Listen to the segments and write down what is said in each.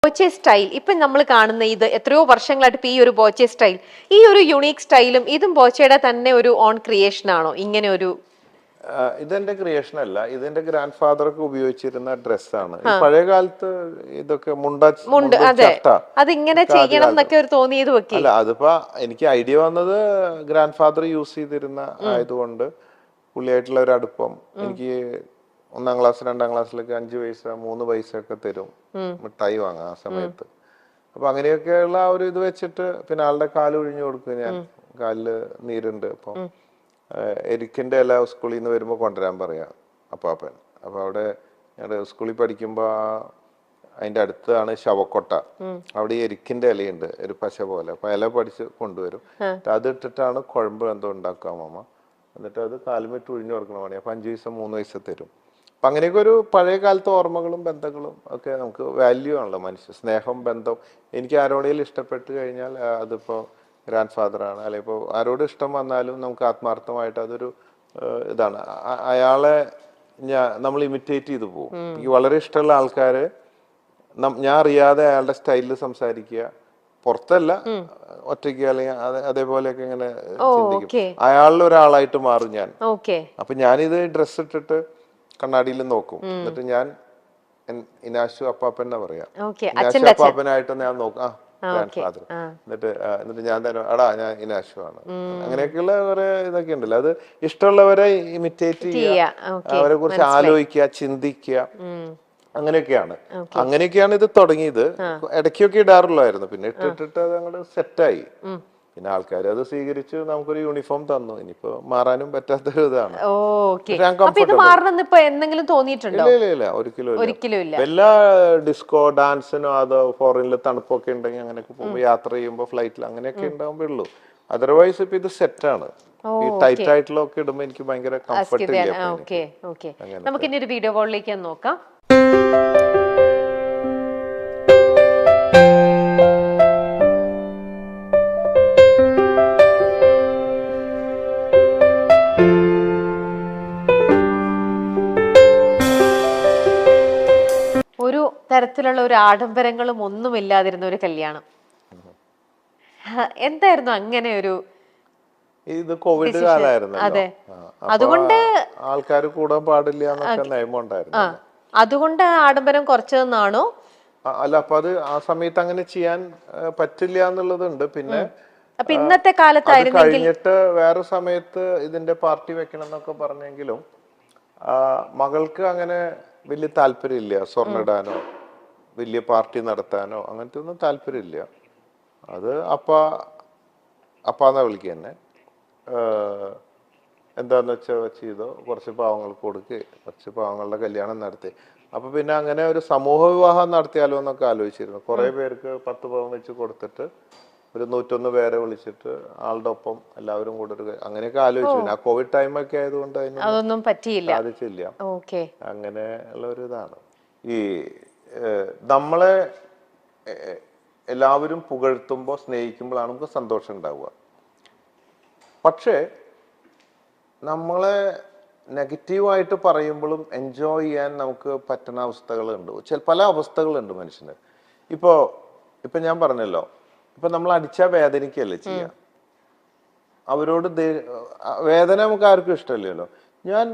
Boche style ഇപ്പൊ നമ്മൾ കാണുന്ന ഇത് എത്രയോ വർഷങ്ങളായിട്ട് ഇപ്പൊ ഈ ഒരു ബോച്ചെ സ്റ്റൈൽ, ഈ ഒരു യുണീക് സ്റ്റൈലും ഇതും ബോച്ചയുടെ തന്നെ ഒരു ഓൺ ക്രിയേഷൻ ആണോ? ഇങ്ങനെ ഒരു ഇതെന്റെ ക്രിയേഷൻ അല്ല, ഇതെന്റെ ഗ്രാൻഡ് ഫാദർ ഒക്കെ ഉപയോഗിച്ചിരുന്ന ഡ്രസ്സാണ്. പഴയ കാലത്ത് ഇതൊക്കെ മുണ്ട്, അതെ, അതിങ്ങനെ ചെയ്യണം എന്നൊക്കെ ഒരു തോന്നിയത് വെക്കി അല്ല. അതിപ്പോ എനിക്ക് ഐഡിയ വന്നത് ഗ്രാൻഡ് ഫാദർ യൂസ് ചെയ്തിരുന്ന ആയതുകൊണ്ട് പുള്ളിയായിട്ടുള്ള ഒരു അടുപ്പം. എനിക്ക് 1-ാം ക്ലാസ് 2-ാം ക്ലാസ്സിലൊക്കെ 5 പൈസ 3 പൈസ ഒക്കെ തരും മിഠായി വാങ്ങാം ആ സമയത്ത്. അപ്പൊ അങ്ങനെയൊക്കെയുള്ള ആ ഒരു ഇത് വെച്ചിട്ട്, പിന്നെ ആളുടെ കാല് ഒഴിഞ്ഞു കൊടുക്കും ഞാൻ, കാലില് നീരുണ്ട്. അപ്പൊ എരിക്കിന്റെ ഇല സ്കൂളിൽ നിന്ന് വരുമ്പോ കൊണ്ടുവരാൻ പറയാം അപ്പാപ്പൻ. അപ്പൊ അവിടെ ഞങ്ങളുടെ സ്കൂളിൽ പഠിക്കുമ്പോ അതിന്റെ അടുത്താണ് ശവക്കൊട്ട. അവിടെ ഈ എരിക്കിന്റെ ഇലയുണ്ട്, ഒരു പശ പോലെ. അപ്പൊ ഇല പഠിച്ച് കൊണ്ടുവരും. അത് ഇട്ടിട്ടാണ് കുഴമ്പ് എന്തോ ഉണ്ടാക്കുക അമ്മ. എന്നിട്ട് അത് കാലുമിട്ട് ഒഴിഞ്ഞു കൊടുക്കണ പണി. അപ്പൊ 5 പൈസ 3 പൈസ തരും. അപ്പൊ അങ്ങനെയൊക്കെ ഒരു പഴയ കാലത്തെ ഓർമ്മകളും ബന്ധങ്ങളും ഒക്കെ നമുക്ക് വാല്യൂ ആണല്ലോ. മനുഷ്യ സ്നേഹം, ബന്ധം. എനിക്ക് ആരോടെങ്കിലും ഇഷ്ടപ്പെട്ട് കഴിഞ്ഞാൽ അതിപ്പോ ഗ്രാൻഡ് ഫാദറാണ്, അല്ലെ ഇപ്പോൾ ആരോട് ഇഷ്ടം വന്നാലും നമുക്ക് ആത്മാർത്ഥമായിട്ട് അതൊരു ഇതാണ്. അയാളെ നമ്മൾ ഇമിറ്റേറ്റ് ചെയ്തു പോകും. എനിക്ക് വളരെ ഇഷ്ടമുള്ള ആൾക്കാര് ഞാൻ അറിയാതെ അയാളുടെ സ്റ്റൈലിൽ സംസാരിക്കുക, പുറത്തല്ല, ഒറ്റയ്ക്ക് അല്ലെങ്കിൽ അതേപോലെയൊക്കെ ഇങ്ങനെ ചിന്തിക്കും. അയാളിൽ ഒരാളായിട്ട് മാറും ഞാൻ. അപ്പൊ ഞാനിത് ഡ്രസ് ഇട്ടിട്ട് കണ്ണാടിയിൽ നോക്കും. എന്നിട്ട് ഞാൻ ഇനാശു അപ്പാപ്പൻ എന്നാ പറയാ. ഇനാശു അപ്പാപ്പനായിട്ട് ഞാൻ നോക്കാം, ഗ്രാൻഡ് ഫാദർ. എന്നിട്ട് ഞാൻ തന്നെ എടാ ഞാൻ ഇനാശു ആണ്. അങ്ങനെയൊക്കെയുള്ള കുറെ ഇതൊക്കെ ഉണ്ടല്ലോ. അത് ഇഷ്ടമുള്ളവരെ ഇമിറ്റേറ്റ് ചെയ്യുക, അവരെ കുറിച്ച് ആലോചിക്കുക, ചിന്തിക്കുക, അങ്ങനെയൊക്കെയാണ് ഇത് തുടങ്ങിയത്. ഇടയ്ക്കൊക്കെ ഇടാറുള്ളായിരുന്നു, പിന്നെ ഇട്ടിട്ട് അത് അങ്ങോട്ട് സെറ്റായി. പിന്നെ ആൾക്കാർ അത് സ്വീകരിച്ച് നമുക്കൊരു യൂണിഫോം തന്നു. ഇനിയിപ്പോ മാറാനും പറ്റാത്തൊരു ഇതാണ്. ഇല്ല, ഒരിക്കലും ഇല്ല. എല്ലാ ഡിസ്കോ ഡാൻസിനോ അതോ ഫോറിനിൽ തണുപ്പൊക്കെ ഉണ്ടെങ്കിൽ അങ്ങനെയൊക്കെ പോകുമ്പോൾ, യാത്ര ചെയ്യുമ്പോൾ ഫ്ലൈറ്റിൽ അങ്ങനെയൊക്കെ ഉണ്ടാവുമ്പേ ഉള്ളൂ. അതർവൈസ് ഇപ്പൊ ഇത് സെറ്റാണ്. ഈ ടൈറ്റ് ആയിട്ടുള്ള ഒക്കെ ഇടുമ്പോ എനിക്ക് ഭയങ്കര കംഫർട്ട് ഇല്ല. നമുക്ക് ഇനി ഒരു വീഡിയോ കോളിലേക്ക് നോക്കാം. ഒരു തരത്തിലുള്ള ഒരു ആഡംബരങ്ങളും ഒന്നുമില്ലാതിരുന്ന ഒരു കല്യാണം. എന്തായിരുന്നു അങ്ങനെ ഒരു? ഇത് കോവിഡ് കാലമായിരുന്നു. അതെ, അതുകൊണ്ട് ആൾക്കാർ കൂടാൻ പാടില്ല എന്നൊക്കെ നിയമം ഉണ്ടായിരുന്നു. അതുകൊണ്ട് ആഡംബരം കുറച്ചതെന്നാണോ? അല്ല, അപ്പൊ അത് ആ സമയത്ത് അങ്ങനെ ചെയ്യാൻ പറ്റില്ല എന്നുള്ളതുണ്ട്. പിന്നെ ഇന്നത്തെ കാലത്തായിരുന്നു കഴിഞ്ഞിട്ട് വേറെ സമയത്ത് ഇതിന്റെ പാർട്ടി വെക്കണം എന്നൊക്കെ പറഞ്ഞെങ്കിലും മകൾക്ക് അങ്ങനെ വലിയ താല്പര്യമില്ല. സ്വർണ്ണിടാനോ വലിയ പാർട്ടി നടത്താനോ അങ്ങനത്തെ ഒന്നും താല്പര്യമില്ല. അത് അപ്പാന്നാ വിളിക്കുക തന്നെ. എന്താന്ന് വെച്ചാൽ ചെയ്തോ, കുറച്ച് പാവങ്ങൾക്ക് കൊടുക്കുക, കുറച്ച് പാവങ്ങളുടെ കല്യാണം നടത്തി. അപ്പൊ പിന്നെ അങ്ങനെ ഒരു സമൂഹ വിവാഹം നടത്തിയാലോ എന്നൊക്കെ ആലോചിച്ചിരുന്നു. കുറെ പേർക്ക് 10 പവൻ വെച്ച് കൊടുത്തിട്ട് ഒരു 101 പേരെ വിളിച്ചിട്ട് ആളുടെ ഒപ്പം എല്ലാവരും കൂടെ ഒരു അങ്ങനെയൊക്കെ ആലോചിച്ചു. പിന്നെ ആ കോവിഡ് ടൈമൊക്കെ ആയതുകൊണ്ട് അതൊന്നും പറ്റിയില്ല, സാധിച്ചില്ല. അങ്ങനെ ഉള്ള ഒരു ഇതാണ്. ഈ നമ്മളെ എല്ലാവരും പുകഴ്ത്തുമ്പോൾ സ്നേഹിക്കുമ്പോഴാണ് നമുക്ക് സന്തോഷം ഉണ്ടാവുക. പക്ഷേ നമ്മളെ നെഗറ്റീവായിട്ട് പറയുമ്പോഴും എൻജോയ് ചെയ്യാൻ നമുക്ക് പറ്റുന്ന അവസ്ഥകളുണ്ട്. പല അവസ്ഥകളുണ്ട് മനുഷ്യന്. ഇപ്പൊ ഞാൻ പറഞ്ഞല്ലോ, ഇപ്പൊ നമ്മൾ അടിച്ചാൽ വേദനിക്കല്ലേ ചെയ്യുക. അവരോട് വേദന നമുക്ക് ആർക്കും ഇഷ്ടമല്ലല്ലോ. ഞാൻ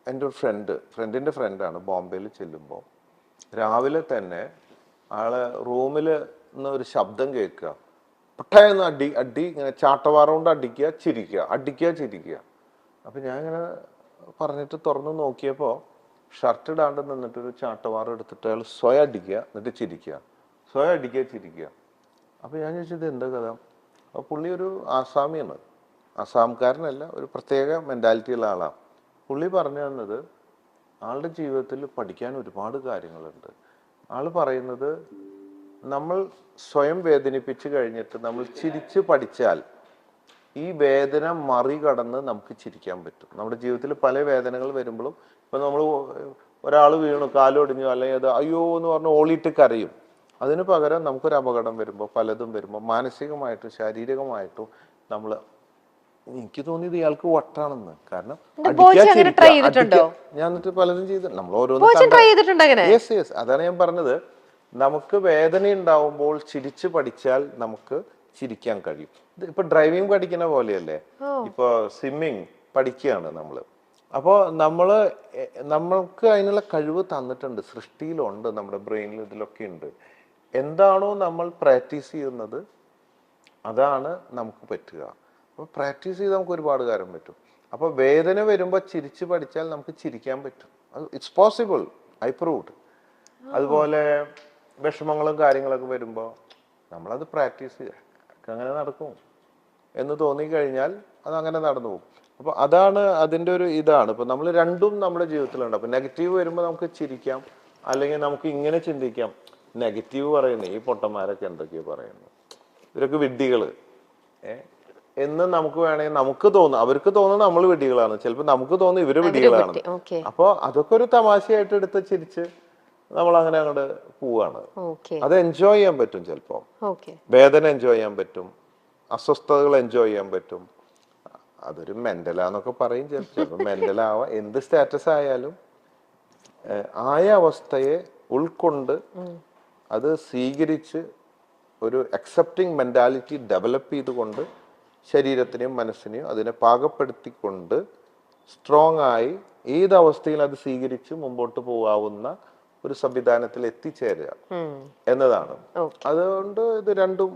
എൻ്റെ ഒരു ഫ്രണ്ടിന്റെ ഫ്രണ്ടാണ്. ബോംബെയിൽ ചെല്ലുമ്പോൾ രാവിലെ തന്നെ ആളെ റൂമിൽ നിന്ന് ഒരു ശബ്ദം കേൾക്കുക, പെട്ടെന്ന് അടി ഇങ്ങനെ ചാട്ടവാറ കൊണ്ട് അടിക്കുക, ചിരിക്കുക. അപ്പൊ ഞാൻ ഇങ്ങനെ പറഞ്ഞിട്ട് തുറന്നു നോക്കിയപ്പോ ഷർട്ട് ഇടാണ്ട് നിന്നിട്ട് ഒരു ചാട്ടവാറ എടുത്തിട്ട് അയാൾ സ്വയം അടിക്കുക, എന്നിട്ട് ചിരിക്കുക. അപ്പൊ ഞാൻ ചോദിച്ചത് എന്താ കഥ? അപ്പൊ പുള്ളി ഒരു ആസാമിയാണ്. ആസാംകാരനല്ല, ഒരു പ്രത്യേക മെന്റാലിറ്റി ഉള്ള ആളാണ്. പുള്ളി പറഞ്ഞു തന്നത് ആളുടെ ജീവിതത്തിൽ പഠിക്കാൻ ഒരുപാട് കാര്യങ്ങളുണ്ട്. ആള് പറയുന്നത് നമ്മൾ സ്വയം വേദനിപ്പിച്ച് കഴിഞ്ഞിട്ട് നമ്മൾ ചിരിച്ച് പഠിച്ചാൽ ഈ വേദന മറികടന്ന് നമുക്ക് ചിരിക്കാൻ പറ്റും. നമ്മുടെ ജീവിതത്തിൽ പല വേദനകൾ വരുമ്പോഴും, ഇപ്പൊ നമ്മൾ ഒരാൾ വീണു, കാലൊടിഞ്ഞു, അല്ലെങ്കിൽ അത് അയ്യോ എന്ന് പറഞ്ഞ് ഓളിയിട്ട് കരയും. അതിന് പകരം നമുക്കൊരു അപകടം വരുമ്പോൾ, പലതും വരുമ്പോൾ മാനസികമായിട്ടും ശാരീരികമായിട്ടും നമ്മൾ, എനിക്ക് തോന്നിയത് ഇയാൾക്ക് വട്ടാണെന്ന്. കാരണം ഞാൻ എന്നിട്ട് പലതും ചെയ്തു. നമ്മൾ ഓരോന്നും അതാണ് ഞാൻ പറഞ്ഞത്. നമുക്ക് വേദന ഉണ്ടാവുമ്പോൾ ചിരിച്ചു പഠിച്ചാൽ നമുക്ക് ചിരിക്കാൻ കഴിയും. ഇത് ഇപ്പൊ ഡ്രൈവിംഗ് പഠിക്കുന്ന പോലെയല്ലേ, ഇപ്പൊ സ്വിമ്മിങ് പഠിക്കുകയാണ് നമ്മള്. അപ്പോൾ നമ്മൾക്ക് അതിനുള്ള കഴിവ് തന്നിട്ടുണ്ട്, സൃഷ്ടിയിലുണ്ട്, നമ്മുടെ ബ്രെയിനിൽ ഇതിലൊക്കെ ഉണ്ട്. എന്താണോ നമ്മൾ പ്രാക്ടീസ് ചെയ്യുന്നത് അതാണ് നമുക്ക് പറ്റുക. അപ്പോൾ പ്രാക്ടീസ് ചെയ്ത് നമുക്ക് ഒരുപാട് കാര്യം പറ്റും. അപ്പോൾ വേദന വരുമ്പോൾ ചിരിച്ച് പഠിച്ചാൽ നമുക്ക് ചിരിക്കാൻ പറ്റും. It's possible, I proved. അതുപോലെ വിഷമങ്ങളും കാര്യങ്ങളൊക്കെ വരുമ്പോൾ നമ്മളത് പ്രാക്ടീസ് ചെയ്യുക, അങ്ങനെ നടക്കും എന്ന് തോന്നിക്കഴിഞ്ഞാൽ അത് അങ്ങനെ നടന്നു പോകും. അപ്പോൾ അതാണ് അതിൻ്റെ ഒരു ഇതാണ്. ഇപ്പം നമ്മൾ രണ്ടും നമ്മുടെ ജീവിതത്തിലുണ്ട്. അപ്പം നെഗറ്റീവ് വരുമ്പോൾ നമുക്ക് ചിരിക്കാം, അല്ലെങ്കിൽ നമുക്ക് ഇങ്ങനെ ചിന്തിക്കാം, നെഗറ്റീവ് പറയുന്നത് ഈ പൊട്ടന്മാരൊക്കെ എന്തൊക്കെയോ പറയുന്നു, ഇവരൊക്കെ വിഡ്ഢികള് എന്ന് നമുക്ക് വേണമെങ്കിൽ നമുക്ക് തോന്നും. അവർക്ക് തോന്നുന്നത് നമ്മൾ വിഡ്ഢികളാണ്, ചിലപ്പോൾ നമുക്ക് തോന്നുന്നു ഇവര് വിഡ്ഢികളാണ്. അപ്പോൾ അതൊക്കെ ഒരു തമാശയായിട്ട് എടുത്ത് ചിരിച്ച് നമ്മൾ അങ്ങനെ അങ്ങോട്ട് പോവാണ്. അത് എൻജോയ് ചെയ്യാൻ പറ്റും. ചിലപ്പോൾ വേദന എൻജോയ് ചെയ്യാൻ പറ്റും, അസ്വസ്ഥതകൾ എൻജോയ് ചെയ്യാൻ പറ്റും. അതൊരു മെന്റലാന്നൊക്കെ പറയും ചിലപ്പോൾ. മെന്റലാവാം, എന്ത് സ്റ്റാറ്റസ് ആയാലും ആയ അവസ്ഥയെ ഉൾക്കൊണ്ട് അത് സ്വീകരിച്ച് ഒരു അക്സെപ്റ്റിംഗ് മെന്റാലിറ്റി ഡെവലപ്പ് ചെയ്തുകൊണ്ട് ശരീരത്തിനെയും മനസ്സിനെയും അതിനെ പാകപ്പെടുത്തിക്കൊണ്ട് സ്ട്രോങ് ആയി ഏതവസ്ഥയിൽ അത് സ്വീകരിച്ച് മുമ്പോട്ട് പോകാവുന്ന ഒരു സംവിധാനത്തിൽ എത്തിച്ചേരുക എന്നതാണ്. അതുകൊണ്ട് ഇത് രണ്ടും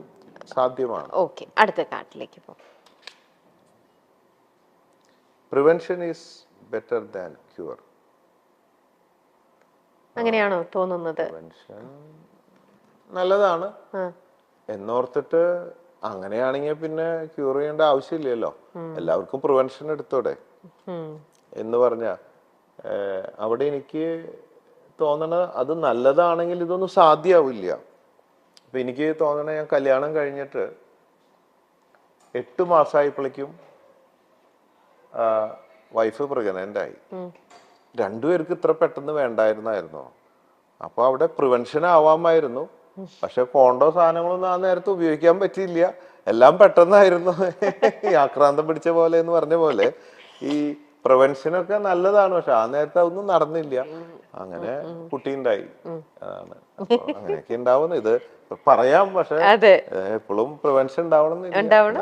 സാധ്യമാണ്. അടുത്ത കാർഡിലേക്ക് പോ. Prevention is better than cure. അങ്ങനെയാണോ തോന്നുന്നത്? പ്രിവെൻഷൻ നല്ലതാണ് എന്നോർത്തിട്ട് അങ്ങനെയാണെങ്കിൽ പിന്നെ ക്യൂർ ചെയ്യേണ്ട ആവശ്യമില്ലല്ലോ. എല്ലാവർക്കും പ്രിവെൻഷൻ എടുത്തോടെ എന്ന് പറഞ്ഞ അവിടെ എനിക്ക് തോന്നണ അത് നല്ലതാണെങ്കിൽ ഇതൊന്നും സാധ്യമാവില്ല. അപ്പൊ എനിക്ക് തോന്നണ ഞാൻ കല്യാണം കഴിഞ്ഞിട്ട് 8 മാസമായപ്പോഴേക്കും വൈഫ് പ്രഗ്നന്റ് ആയി. രണ്ടുപേർക്ക് ഇത്ര പെട്ടെന്ന് വേണ്ടായിരുന്നായിരുന്നോ? അപ്പൊ അവിടെ പ്രിവെൻഷൻ ആവാമായിരുന്നു. പക്ഷെ കോണ്ടോ സാധനങ്ങളൊന്നും ആ നേരത്തെ ഉപയോഗിക്കാൻ പറ്റിയില്ല, എല്ലാം പെട്ടെന്നായിരുന്നു. ആക്രാന്തം പിടിച്ച പോലെ എന്ന് പറഞ്ഞ പോലെ ഈ പ്രിവെൻഷനൊക്കെ നല്ലതാണ്, പക്ഷെ ആ നേരത്തെ അതൊന്നും നടന്നില്ല. അങ്ങനെ കുട്ടി ഉണ്ടായി. അതാണ് അങ്ങനെയൊക്കെ ഉണ്ടാവുന്നത്. ഇത് പറയാം, പക്ഷെ എപ്പോഴും പ്രിവെൻഷൻ ഉണ്ടാവണം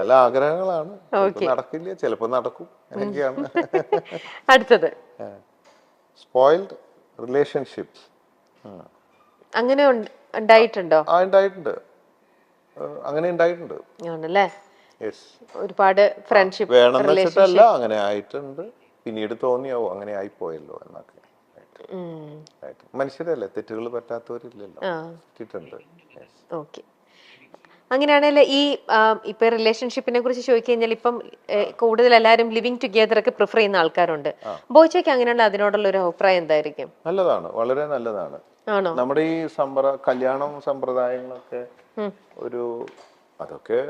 നല്ല ആഗ്രഹങ്ങളാണ്. നടക്കില്ല, ചിലപ്പോ നടക്കും. അങ്ങനെയൊക്കെയാണ്. അടുത്തത് സ്പോയിൽഡ് റിലേഷൻഷിപ്സ്. അങ്ങനെ ഉണ്ടായിട്ടുണ്ടോ? ഉണ്ടായിട്ടുണ്ട്, അങ്ങനെ ഉണ്ടായിട്ടുണ്ട്. ഒരുപാട് ഫ്രണ്ട്ഷിപ്പ് വേണമെന്ന് വെച്ചിട്ടല്ല, അങ്ങനെ ആയിട്ടുണ്ട്. പിന്നീട് തോന്നിയാവോ അങ്ങനെ ആയിപ്പോയല്ലോ എന്നൊക്കെ. മനുഷ്യരല്ലേ, തെറ്റുകൾ പറ്റാത്തവരില്ലല്ലോ. ഓക്കെ. അങ്ങനെയാണെങ്കിൽ ഈ ഇപ്പൊ റിലേഷൻഷിപ്പിനെ കുറിച്ച് ചോദിക്കഴിഞ്ഞാൽ ഇപ്പം കൂടുതൽ എല്ലാവരും ലിവിങ് ടുഗെദർ ഒക്കെ പ്രിഫർ ചെയ്യുന്ന ആൾക്കാരുണ്ട്. ബോയ്ച്ചയ്ക്ക് അങ്ങനെയുള്ള അതിനോടുള്ള ഒരു അഭിപ്രായം എന്തായിരിക്കും? നല്ലതാണ്, വളരെ നല്ലതാണ്. നമ്മുടെ ഈ കല്യാണം സമ്പ്രദായങ്ങളൊക്കെ അതൊക്കെ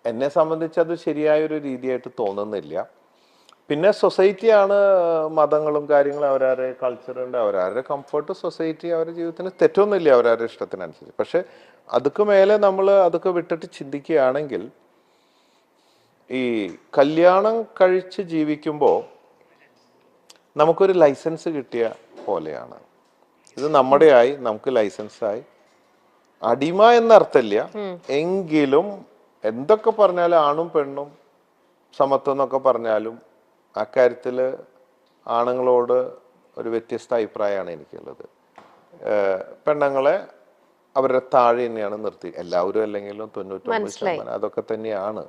എന്നെ സംബന്ധിച്ച് അത് ശരിയായ ഒരു രീതിയായിട്ട് തോന്നുന്നില്ല. പിന്നെ സൊസൈറ്റിയാണ്, മതങ്ങളും കാര്യങ്ങളും അവരവരുടെ കൾച്ചറുണ്ട്, അവരവരുടെ കംഫർട്ട്, സൊസൈറ്റി അവരുടെ ജീവിതത്തിന് തെറ്റൊന്നുമില്ല അവരവരുടെ ഇഷ്ടത്തിനനുസരിച്ച്. പക്ഷെ അതൊക്കെ മേലെ നമ്മൾ അതൊക്കെ വിട്ടിട്ട് ചിന്തിക്കുകയാണെങ്കിൽ ഈ കല്യാണം കഴിച്ച് ജീവിക്കുമ്പോൾ നമുക്കൊരു ലൈസൻസ് കിട്ടിയ പോലെയാണ്. ഇത് നമ്മുടെ ആയി, നമുക്ക് ലൈസൻസായി. അടിമ എന്നർത്ഥമില്ല, എങ്കിലും എന്തൊക്കെ പറഞ്ഞാലും ആണും പെണ്ണും സമത്വം എന്നൊക്കെ പറഞ്ഞാലും അക്കാര്യത്തിൽ ആണുങ്ങളോട് ഒരു വ്യത്യസ്ത അഭിപ്രായമാണ് എനിക്കുള്ളത്. പെണ്ണുങ്ങളെ അവരുടെ താഴെ തന്നെയാണ് നിർത്തി. എല്ലാവരും അല്ലെങ്കിലും 99% അതൊക്കെ തന്നെയാണ്.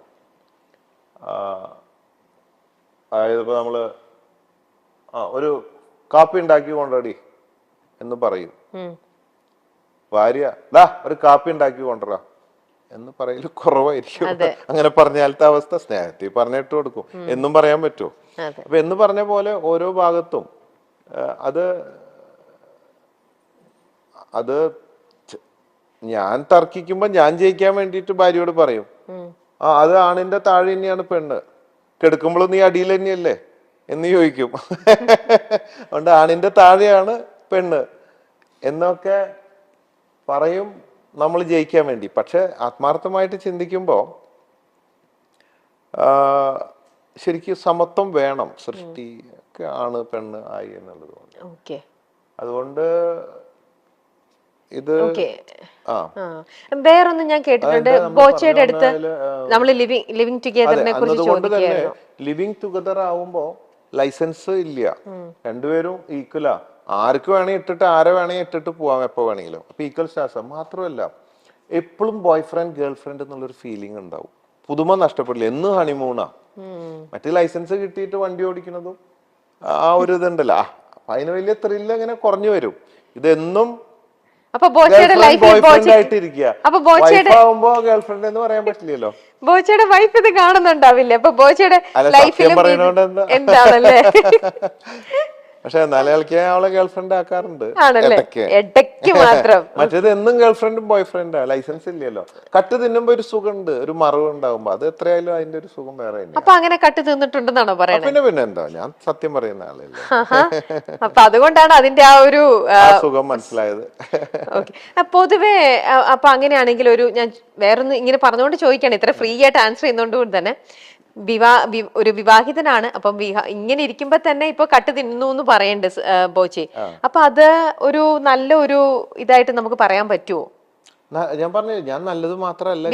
അതായത് ഇപ്പൊ നമ്മള് ഒരു കാപ്പി ഉണ്ടാക്കി കൊണ്ടടി എന്ന് പറയും. ഭാര്യ ഒരു കാപ്പി ഉണ്ടാക്കി കൊണ്ടുവരാ എന്ന് പറയല് കുറവായിരിക്കും. അങ്ങനെ പറഞ്ഞാലത്തെ അവസ്ഥ സ്നേഹത്തിൽ പറഞ്ഞിട്ട് കൊടുക്കും എന്നും പറയാൻ പറ്റുമോ? അപ്പൊ എന്ന് പറഞ്ഞ പോലെ ഓരോ ഭാഗത്തും അത് ഞാൻ തർക്കിക്കുമ്പോ ഞാൻ ജയിക്കാൻ വേണ്ടിയിട്ട് ഭാര്യയോട് പറയും, അത് ആണിന്റെ താഴെ തന്നെയാണ് പെണ്ണ്, കെടുക്കുമ്പോഴും നീ അടിയിൽ തന്നെയല്ലേ എന്ന് ചോദിക്കും. അതുകൊണ്ട് ആണിന്റെ താഴെയാണ് പെണ്ണ് എന്നൊക്കെ പറയും നമ്മൾ ജയിക്കാൻ വേണ്ടി. പക്ഷെ ആത്മാർത്ഥമായിട്ട് ചിന്തിക്കുമ്പോൾ ശരിക്കും സമത്വം വേണം. സൃഷ്ടി ഒക്കെ ആണ് പെണ്ണ് ആയി എന്നുള്ളത് കൊണ്ട്. അതുകൊണ്ട് ഇത് ഓക്കെ. ആ വേറൊന്നും ഞാൻ കേട്ടിട്ടുണ്ട്, അതായത് നമ്മൾ ബോച്ചയുടെ പറഞ്ഞു അടുത്ത് വന്നതില്, നമ്മൾ ലിവിങ് ടുഗെദറിനെ കുറിച്ച് എന്നതുകൊണ്ട് തന്നെ ചോദിക്കുകയായിരുന്നു. ലിവിങ് ടുഗദർ ആവുമ്പോ ലൈസൻസ് ഇല്ല, രണ്ടുപേരും ഈക്വലാ. ആർക്ക് വേണേ ഇട്ടിട്ട് ആരെ വേണേ ഇട്ടിട്ട് പോവാം എപ്പോ വേണമെങ്കിലും. അപ്പൊ ഈക്വൽ സ്റ്റാറ്റസ് മാത്രമല്ല, എപ്പോഴും ബോയ് ഫ്രണ്ട് ഗേൾ ഫ്രണ്ട് എന്നുള്ളൊരു ഫീലിംഗ് ഉണ്ടാവും. പുതുമ നഷ്ടപ്പെടില്ല, എന്ന് ഹണിമൂണാ. മറ്റേ ലൈസൻസ് കിട്ടിയിട്ട് വണ്ടി ഓടിക്കുന്നതും ആ ഒരു ഇതുണ്ടല്ലോ, അപ്പൊ അതിന് വലിയ ത്രില്ല് അങ്ങനെ കുറഞ്ഞു വരും. ഇതെന്നും അപ്പൊ ബോച്ചയുടെ ലൈഫിൽ ആവുമ്പോ ഗേൾ ഫ്രണ്ട് എന്ന് പറയാൻ പറ്റില്ലല്ലോ. ബോച്ചയുടെ വൈഫ് ഇത് കാണുന്നുണ്ടാവില്ലേ? അപ്പൊ ബോച്ചയുടെ ലൈഫിലും പറയുന്നോണ്ട് എന്താണല്ലേ? പക്ഷെ എന്നാലും അവളെ ഗേൾ ഫ്രണ്ട് ആക്കാറുണ്ട് ഇടയ്ക്ക് മാത്രം. മറ്റേത് എന്നും ഗേൾ ഫ്രണ്ടും ബോയ് ഫ്രണ്ടാ, ലൈസൻസ് ഇല്ലല്ലോ. കട്ട് തിന്നുമ്പോ ഒരു സുഖമുണ്ട്, ഒരു മറവ് ഉണ്ടാവുമ്പോ, അത് എത്രയായാലും അതിന്റെ ഒരു സുഖം വേറെ. അപ്പൊ അങ്ങനെ കട്ട് തിന്നിട്ടുണ്ടെന്നാണോ പറയുന്നത്? പിന്നെ എന്താ, ഞാൻ സത്യം പറയുന്ന ആളല്ലേ. അപ്പൊ അതുകൊണ്ടാണ് അതിന്റെ ആ ഒരു സുഖം മനസ്സിലായത്. പൊതുവേ അപ്പൊ അങ്ങനെയാണെങ്കിൽ ഞാൻ വേറൊന്ന് ഇങ്ങനെ പറഞ്ഞുകൊണ്ട് ചോദിക്കാണ്, ഇത്ര ഫ്രീ ആയിട്ട് ആൻസർ ചെയ്യുന്നോണ്ട് തന്നെ, ഒരു വിവാഹിതനാണ്. അപ്പം ഇങ്ങനെ ഇരിക്കുമ്പോ തന്നെ ഇപ്പൊ കട്ട് തിന്നു എന്ന് പറയണ്ട് ബോച്ചി. അപ്പൊ അത് ഒരു നല്ല ഒരു ഇതായിട്ട് നമുക്ക് പറയാൻ പറ്റുമോ? ഞാൻ പറഞ്ഞു, ഞാൻ നല്ലത് മാത്രമല്ല,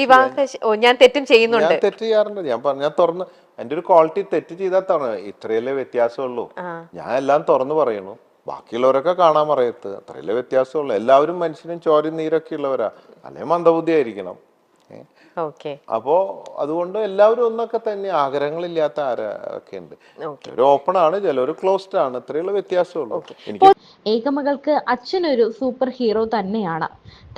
ഞാൻ തെറ്റും ചെയ്യുന്നുണ്ട്, ഞാൻ തെറ്റ് ചെയ്യാറുണ്ട്. ഞാൻ തുറന്ന് എന്റെ ഒരു ക്വാളിറ്റി, തെറ്റ് ചെയ്താൽ തുറന്ന്, ഇത്രയല്ലേ വ്യത്യാസമുള്ളൂ, ഞാൻ എല്ലാം തുറന്നു പറയുന്നു. ബാക്കിയുള്ളവരൊക്കെ കാണാൻ പറയത്ത്, അത്രയല്ലേ വ്യത്യാസമുള്ളൂ. എല്ലാവരും മനുഷ്യനും ചോരയും നീരൊക്കെ ഉള്ളവരാ, അല്ലെ മന്ദബുദ്ധി ആയിരിക്കണം. അപ്പോ അതുകൊണ്ട് എല്ലാവരും ഒന്നൊക്കെ തന്നെ, ആഗ്രഹങ്ങളില്ലാത്ത ആരൊക്കെ ഉണ്ട്. ചിലർ ഓപ്പൺ ആണ്, ചിലർ ക്ലോസ്ഡ് ആണ്, ഇത്രയുള്ള വ്യത്യാസമുള്ളൂ. എനിക്ക് ഏകമകൾക്ക് അച്ഛനൊരു സൂപ്പർ ഹീറോ തന്നെയാണ്.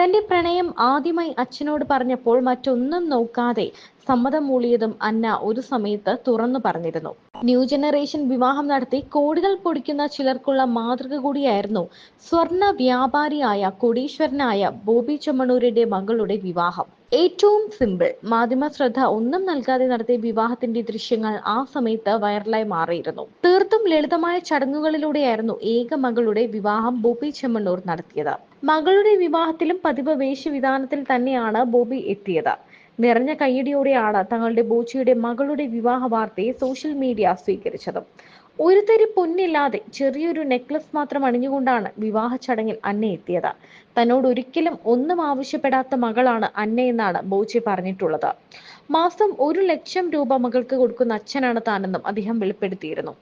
തന്റെ പ്രണയം ആദ്യമായി അച്ഛനോട് പറഞ്ഞപ്പോൾ മറ്റൊന്നും നോക്കാതെ സമ്മതം മൂളിയതും അന്ന ഒരു സമയത്ത് തുറന്നു പറഞ്ഞിരുന്നു. ന്യൂ ജനറേഷൻ വിവാഹം നടത്തി കോടികൾ പൊടിക്കുന്ന ചിലർക്കുള്ള മാതൃക കൂടിയായിരുന്നു സ്വർണ്ണ വ്യാപാരിയായ കോടീശ്വരനായ ബോബി ചെമ്മണ്ണൂരിന്റെ മകളുടെ വിവാഹം. ഏറ്റവും സിമ്പിൾ, മാധ്യമ ശ്രദ്ധ ഒന്നും നൽകാതെ നടത്തിയ വിവാഹത്തിന്റെ ദൃശ്യങ്ങൾ ആ സമയത്ത് വൈറലായി മാറിയിരുന്നു. തീർത്തും ലളിതമായ ചടങ്ങുകളിലൂടെയായിരുന്നു ഏക മകളുടെ വിവാഹം ബോബി ചെമ്മണ്ണൂർ നടത്തിയത്. മകളുടെ വിവാഹത്തിലും പതിവ് വേഷവിധാനത്തിൽ തന്നെയാണ് ബോബി എത്തിയത്. നിറഞ്ഞ കയ്യടിയോടെയാണ് തങ്ങളുടെ ബോച്ചിയുടെ മകളുടെ വിവാഹ വാർത്തയെ സോഷ്യൽ മീഡിയ സ്വീകരിച്ചത്. ഒരു തരി പൊന്നില്ലാതെ ചെറിയൊരു നെക്ലസ് മാത്രം അണിഞ്ഞുകൊണ്ടാണ് വിവാഹ ചടങ്ങിൽ അന്ന എത്തിയത്. തന്നോട് ഒരിക്കലും ഒന്നും ആവശ്യപ്പെടാത്ത മകളാണ് അന്നയെന്നാണ് ബോച്ചി പറഞ്ഞിട്ടുള്ളത്. മാസം 1,00,000 രൂപ മകൾക്ക് കൊടുക്കുന്ന അച്ഛനാണ് താനെന്നും അദ്ദേഹം വെളിപ്പെടുത്തിയിരുന്നു.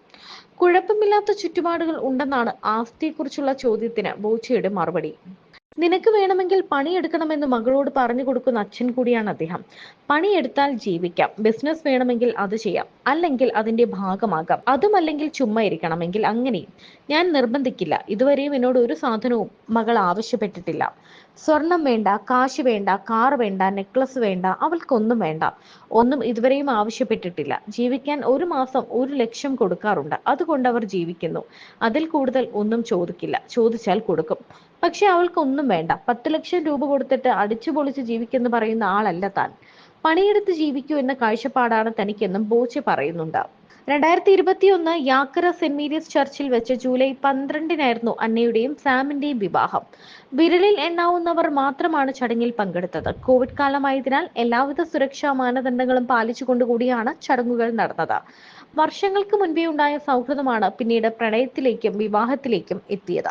കുഴപ്പമില്ലാത്ത ചുറ്റുപാടുകൾ ഉണ്ടെന്നാണ് ആസ്തിയെക്കുറിച്ചുള്ള ചോദ്യത്തിന് ബോച്ചിയുടെ മറുപടി. നിനക്ക് വേണമെങ്കിൽ പണിയെടുക്കണമെന്ന് മകളോട് പറഞ്ഞു കൊടുക്കുന്ന അച്ഛൻ കൂടിയാണ് അദ്ദേഹം. പണിയെടുത്താൽ ജീവിക്കാം, ബിസിനസ് വേണമെങ്കിൽ അത് ചെയ്യാം, അല്ലെങ്കിൽ അതിന്റെ ഭാഗമാകാം, അതുമല്ലെങ്കിൽ ചുമ്മാ ഇരിക്കണമെങ്കിൽ അങ്ങനെയും. ഞാൻ നിർബന്ധിക്കില്ല. ഇതുവരെയും എന്നോട് ഒരു സാധനവും മകൾ ആവശ്യപ്പെട്ടിട്ടില്ല. സ്വർണം വേണ്ട, കാശ് വേണ്ട, കാർ വേണ്ട, നെക്ലസ് വേണ്ട, അവൾക്കൊന്നും വേണ്ട. ഒന്നും ഇതുവരെയും ആവശ്യപ്പെട്ടിട്ടില്ല. ജീവിക്കാൻ ഒരു മാസം 1,00,000 കൊടുക്കാറുണ്ട്, അതുകൊണ്ട് അവർ ജീവിക്കുന്നു. അതിൽ കൂടുതൽ ഒന്നും ചോദിക്കില്ല, ചോദിച്ചാൽ കൊടുക്കും. പക്ഷെ അവൾക്കൊന്നും വേണ്ട. 10,00,000 രൂപ കൊടുത്തിട്ട് അടിച്ചു പൊളിച്ച് ജീവിക്കെന്ന് പറയുന്ന ആളല്ല താൻ. പണിയെടുത്ത് ജീവിക്കൂ എന്ന കാഴ്ചപ്പാടാണ് തനിക്കെന്നും ബോച്ചി പറയുന്നുണ്ട്. 2021 യാക്കര സെന്റ് മേരീസ് ചർച്ചിൽ വെച്ച് ജൂലൈ 12-നായിരുന്നു അന്നയുടെയും സാമിന്റെയും വിവാഹം. വിരലിൽ എണ്ണാവുന്നവർ മാത്രമാണ് ചടങ്ങിൽ പങ്കെടുത്തത്. കോവിഡ് കാലമായതിനാൽ എല്ലാവിധ സുരക്ഷാ മാനദണ്ഡങ്ങളും പാലിച്ചുകൊണ്ടുകൂടിയാണ് ചടങ്ങുകൾ നടന്നത്. വർഷങ്ങൾക്ക് മുൻപേ ഉണ്ടായ സൗഹൃദമാണ് പിന്നീട് പ്രണയത്തിലേക്കും വിവാഹത്തിലേക്കും എത്തിയത്.